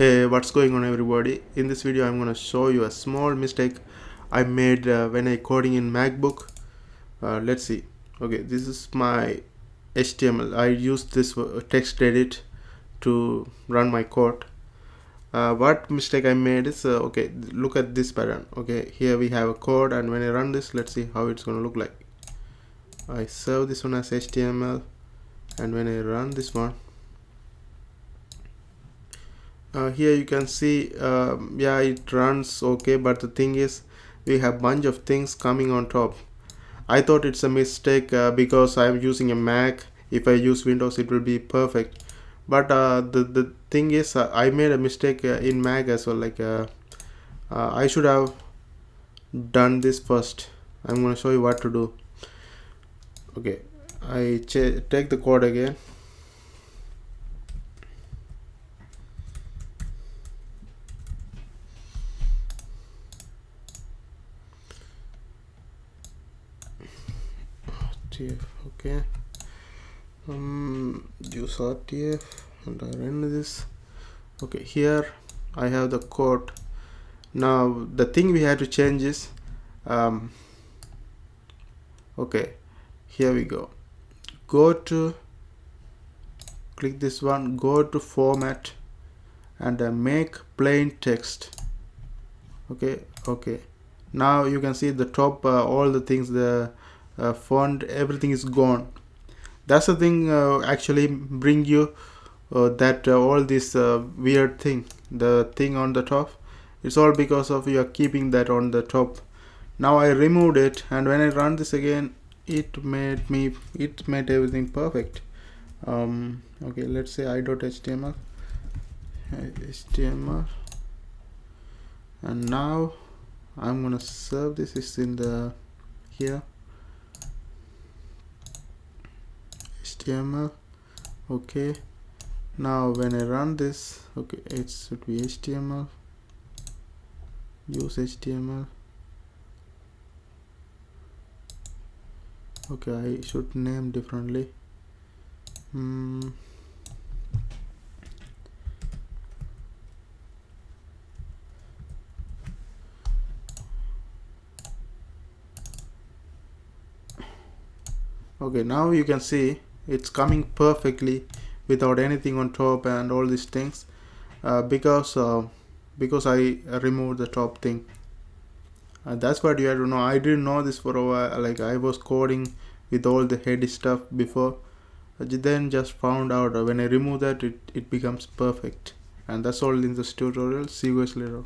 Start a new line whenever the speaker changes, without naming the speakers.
Hey, what's going on everybody? In this video I'm gonna show you a small mistake I made when I coding in MacBook. Let's see. Okay, this is my HTML. I used this text edit to run my code. What mistake I made is okay, look at this pattern. Okay, here we have a code, and when I run this, let's see how it's gonna look like. I save this one as HTML, and when I run this one, here you can see yeah, it runs okay, but the thing is we have bunch of things coming on top. I thought it's a mistake because I'm using a Mac. If I use Windows it will be perfect, but the thing is I made a mistake in Mac as well. Like I should have done this first. I'm gonna show you what to do. Okay, I take the code again. Okay, use RTF and I run this. Okay, here I have the code. Now the thing we have to change is okay, here we go to click this one, go to format and make plain text. Okay, now you can see the top all the things, the font, everything is gone. That's the thing actually bring you that all this weird thing, the thing on the top, it's all because of you are keeping that on the top. Now I removed it, and when I run this again, it made everything perfect. Okay, let's say i.html, and now I'm gonna serve this. Is in the here HTML. Okay, now when I run this, okay, it should be HTML, use HTML. Okay, I should name differently. Okay, now you can see it's coming perfectly without anything on top and all these things because I removed the top thing. That's what you have to know. I didn't know this for a while. Like I was coding with all the heady stuff before, then just found out when I remove that it becomes perfect. And that's all in this tutorial. See you guys later.